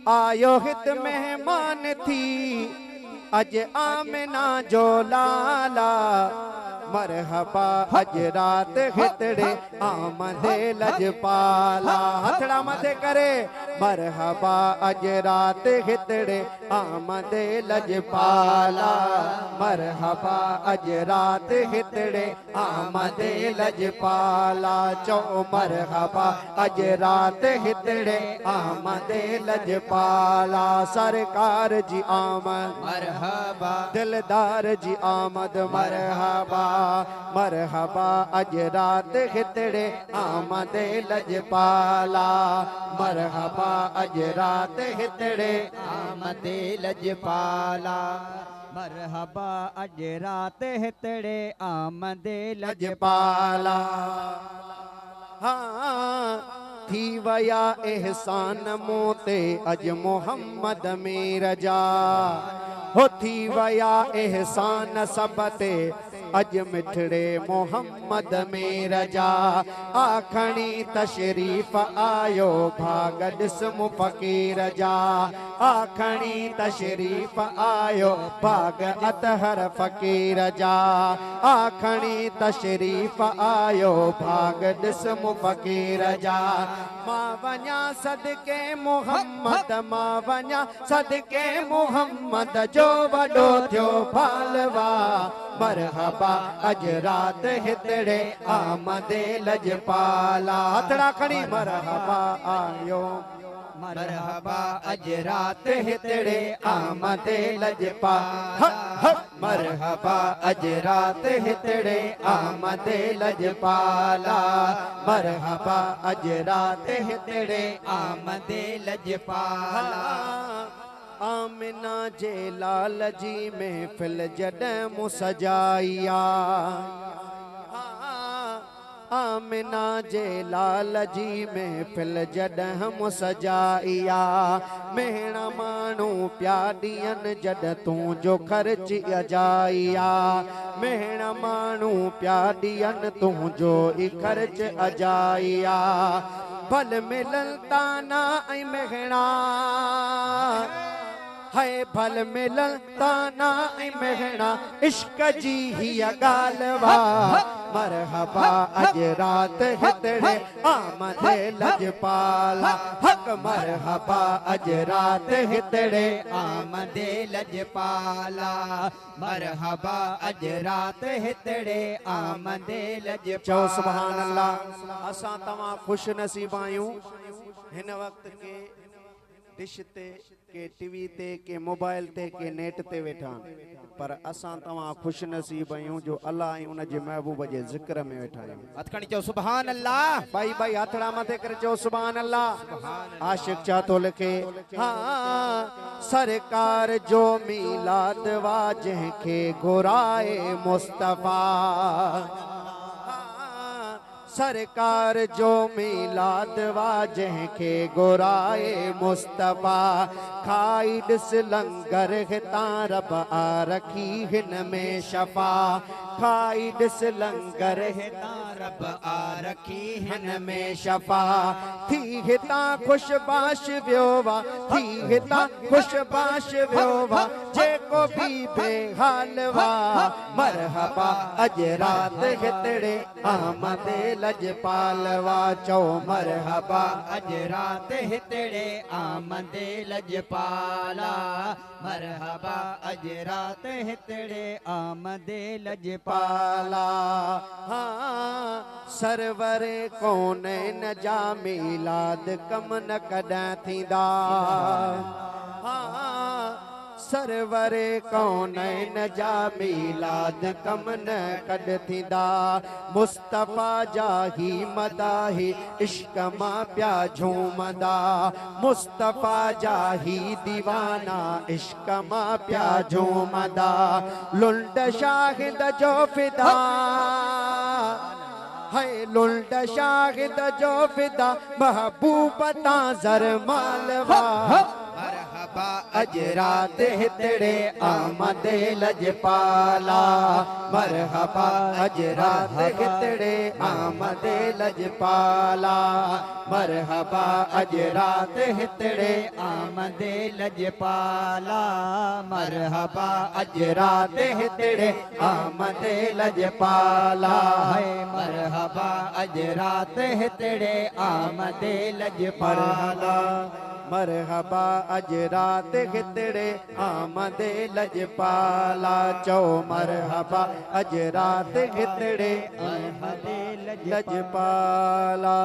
आयो हित मेहमान थी अज आमिना जो लाला मरहबा अज रात हितड़े आमदे लजपाला हथड़ा मथे करे मरहबा अज रात हितड़े आमदे लजपाला मरहबा अज रात हितड़े आमदे लजपाला चो मरहबा अज रात हितड़े आमदे लजपाला सरकार जी आमद मरहबा दिलदार जी आमद मरहबा मरहबा अज रात हितड़े आमदे लजपाला मरहबा अज रात हितड़े आमदे लजपाला मरहबा अज रात हितड़े आमदे लजपाला हाँ थी वया एहसान मोते अज मोहम्मद में रजा हो थी वया एहसान सबते अज मिठड़े मोहम्मद में रजा आखणी तशरीफ आयो भाग डिस्म फकीर जा आखणी तशरीफ आयो भाग अतहर फकीर जा आखणी तशरीफ आयो भाग डिस्म फकीर जा मां वञा सदके मोहम्मद मां वञा सदके मोहम्मद जो वडो थियो फालवा मरहबा अज रात हितड़े आमदे लजपाला हथड़ा खड़ी मरहबा आयो मरहबा अज रात हितड़े आमदे लजपाला मरहबा अज रात हितड़े आमदे लजपाला मरहबा अज रात हितड़े आमदे लजपाला आमिना जे लाल जी महफिल जॾहिं मूं सजाइया आमिना जे लाल जी महफिल जॾहिं मूं सजाइया मेहणा माण्हू पिया ॾियनि जॾहिं तूं जो ख़र्च अजाइया मेहणा माण्हू पिया ॾियनि तूं जो ई ख़र्च अजाइया भल मिलनि ताना ऐं मेहणा है भल मिलन ताना ऐं मेहणा इश्क जी हीअ ॻाल्हि मरहबा अज रात हितड़े आमदे लजपाला हक मरहबा अज रात हितड़े आमदे लजपाला मरहबा अज रात हितड़े आमदे लजपाला चओ सुभान अल्लाह असां तमाम खुश नसीब आहियूं हिन वक्त के डिश ते के टीवी ते के मोबाइल ते के नेट ते वेठा पर असां तमाम खुश नसीब आहियूं जो अल्लाह ऐं उन जे महबूब जे ज़िक्र में वेठा आहियूं हथखणी चओ सुभान अल्लाह भाई भाई हथड़ा मथे करे चओ सुभान अल्लाह आशिक छा थो लिखे हाँ सरकार जो मीलाद वा जंहिंखे घुराए मुस्तफ़ा सरकार जो मीलाद वा जंहिंखे घुराए मुस्तफ़ा खाई ॾिस लंगर हितां रब आ रखी हिन में शफ़ा खाई ॾिस लंगर हितां रब आ रखी हिन में शफ़ा थी हितां ख़ुशबाश वियो वा थी हितां ख़ुशबाश वियो वा जेको बि बेहाल वा मरहबा अज रात हितड़े आमदे लजपालवा चओ मरहबा अज रात हितड़े आमदे लजपाला मरहबा अज रात हितड़े आमदे लजपाला हाँ सरवरे कौनैन जा मीलाद कम न कॾहिं थींदा हाँ सरवरे कौनैन जा मीलाद कम न कॾ थींदा मुस्तफ़ा जा ही मदाही इश्क मां पिया झूमदा मुस्तफ़ा जा ही दीवाना इश्क मां पिया झूमदा लुंड शाहिद जो फिदा है लुंड शाहिद जो फिदा महबूब तां ज़र मालवा मरहबा अज रात हितड़े आमदे लजपाला मरहबा अज रात हितड़े आमदे लजपाला मरहबा अज रात हितड़े आमदे लजपाला मरहबा अज रात हितड़े आमदे लजपाला है मरहबा अज रात हितड़े आमदे लजपाला मरहबा अज रात हितड़े आमदे लजपाला चो मरहबा अज रात हितड़े आमदे लजपाला।